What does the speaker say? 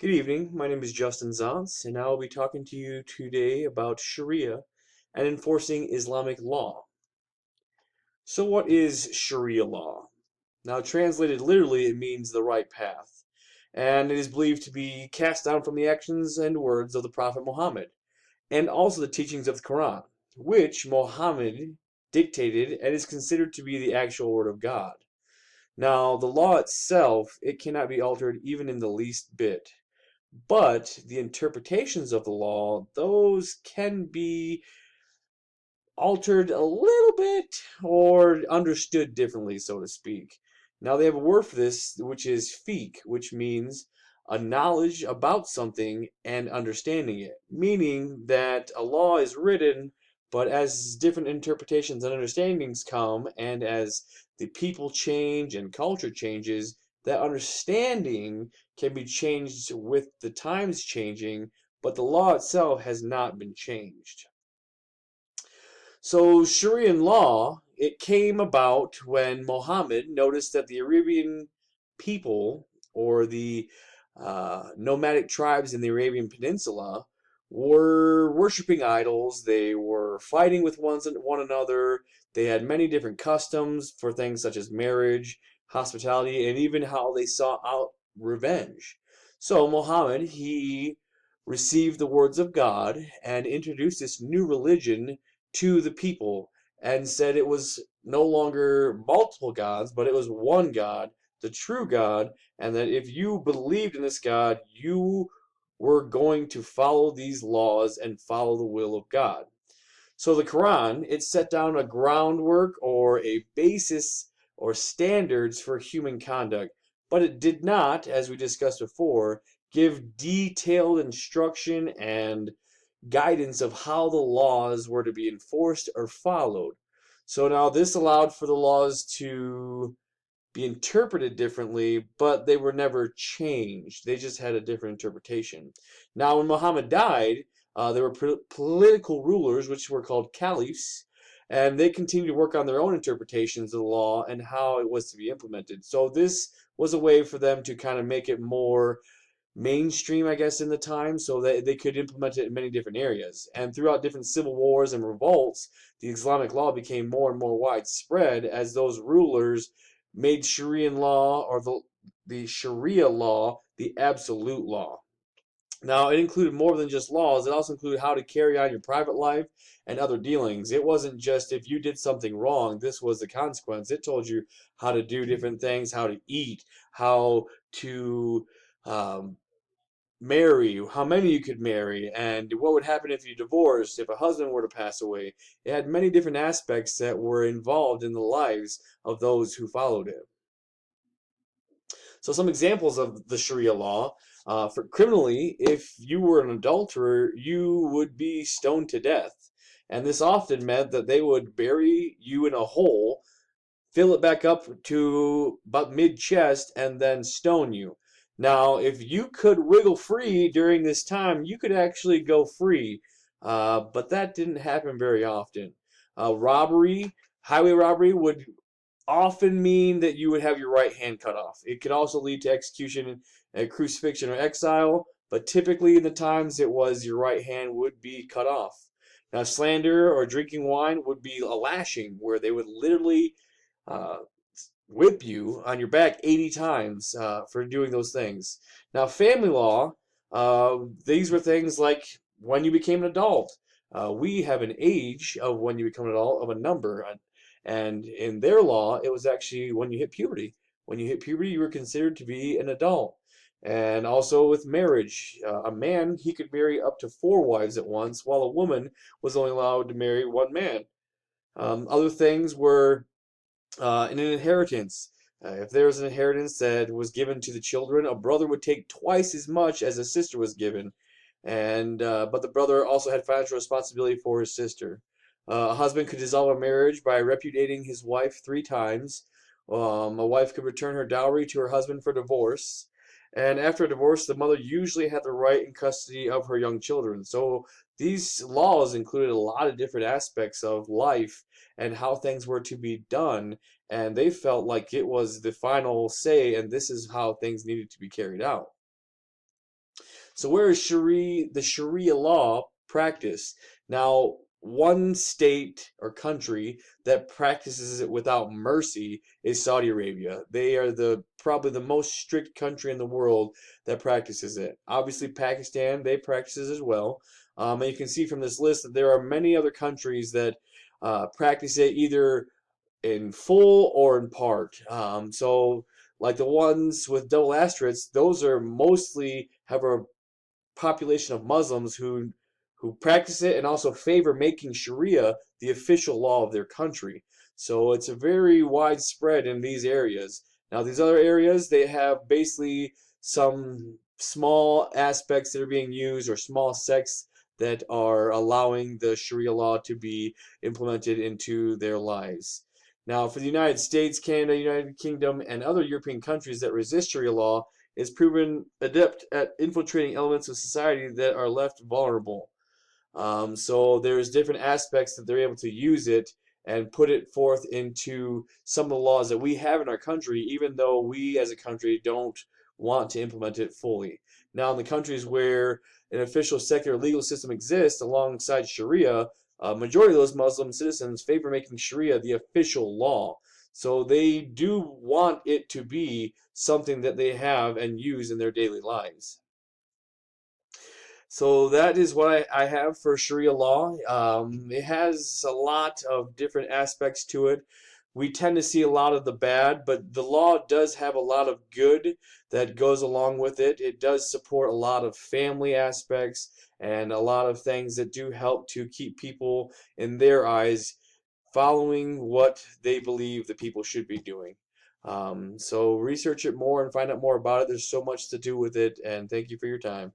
Good evening. My name is Justin Zantz, and I will be talking to you today about Sharia and enforcing Islamic law. So, what is Sharia law? Now, translated literally, it means the right path, and it is believed to be cast down from the actions and words of the Prophet Muhammad, and also the teachings of the Quran, which Muhammad dictated and is considered to be the actual word of God. Now, the law itself, it cannot be altered even in the least bit. But the interpretations of the law, those can be altered a little bit or understood differently, so to speak. Now, they have a word for this, which is fiqh, which means a knowledge about something and understanding it, meaning that a law is written, but as different interpretations and understandings come, and as the people change and culture changes, that understanding can be changed with the times changing, but the law itself has not been changed. So Sharia law, it came about when Muhammad noticed that the Arabian people, or the nomadic tribes in the Arabian Peninsula, were worshiping idols. They were fighting with one another. They had many different customs for things such as marriage, hospitality, and even how they sought out revenge. So Muhammad, he received the words of God and introduced this new religion to the people and said it was no longer multiple gods, but it was one God, the true God, and that if you believed in this God, you were going to follow these laws and follow the will of God. So the Quran, it set down a groundwork or a basis or standards for human conduct, but it did not, as we discussed before, give detailed instruction and guidance of how the laws were to be enforced or followed. So now this allowed for the laws to be interpreted differently, but they were never changed. They just had a different interpretation. Now, when Muhammad died, there were political rulers, which were called caliphs, and they continued to work on their own interpretations of the law and how it was to be implemented. So this was a way for them to kind of make it more mainstream, I guess, in the time, so that they could implement it in many different areas. And throughout different civil wars and revolts, the Islamic law became more and more widespread as those rulers made Sharia law, or the Sharia law, the absolute law. Now, it included more than just laws. It also included how to carry on your private life and other dealings. It wasn't just if you did something wrong, this was the consequence. It told you how to do different things, how to eat, how to um, marry, how many you could marry, and what would happen if you divorced, if a husband were to pass away. It had many different aspects that were involved in the lives of those who followed it. So some examples of the Sharia law. For criminally, if you were an adulterer, you would be stoned to death. And this often meant that they would bury you in a hole, fill it back up to about mid-chest, and then stone you. Now, if you could wiggle free during this time, you could actually go free, but that didn't happen very often. Robbery, highway robbery, would often mean that you would have your right hand cut off. It could also lead to execution, crucifixion, or exile, but typically in the times it was your right hand would be cut off. Now, slander or drinking wine would be a lashing, where they would literally uh, whip you on your back 80 times for doing those things. Now, family law, these were things like when you became an adult. We have an age of when you become an adult of a number, and in their law, it was actually when you hit puberty. When you hit puberty, you were considered to be an adult. And also with marriage, a man, he could marry up to four wives at once, while a woman was only allowed to marry one man. Other things were in an inheritance. If there was an inheritance that was given to the children, a brother would take twice as much as a sister was given, and but the brother also had financial responsibility for his sister. A husband could dissolve a marriage by repudiating his wife three times. A wife could return her dowry to her husband for divorce. And after a divorce, the mother usually had the right and custody of her young children. So these laws included a lot of different aspects of life and how things were to be done, and they felt like it was the final say, and this is how things needed to be carried out. So where is the Sharia law practiced? Now, one state or country that practices it without mercy is Saudi Arabia. They are the probably the most strict country in the world that practices it. Obviously, Pakistan, they practice it as well. And you can see from this list that there are many other countries that practice it either in full or in part. So like the ones with double asterisks, those are mostly have a population of Muslims who practice it and also favor making Sharia the official law of their country. So it's a very widespread in these areas. Now these other areas they have basically some small aspects that are being used or small sects that are allowing the Sharia law to be implemented into their lives. Now, for the United States, Canada, United Kingdom, and other European countries that resist Sharia law, is proven adept at infiltrating elements of society that are left vulnerable. So there's different aspects that they're able to use it and put it forth into some of the laws that we have in our country, even though we as a country don't want to implement it fully. Now, in the countries where an official secular legal system exists alongside Sharia, a majority of those Muslim citizens favor making Sharia the official law. So they do want it to be something that they have and use in their daily lives. So that is what I have for Sharia law. It has a lot of different aspects to it. We tend to see a lot of the bad, but the law does have a lot of good that goes along with it. It does support a lot of family aspects and a lot of things that do help to keep people, in their eyes, following what they believe the people should be doing. So research it more and find out more about it. There's so much to do with it, and thank you for your time.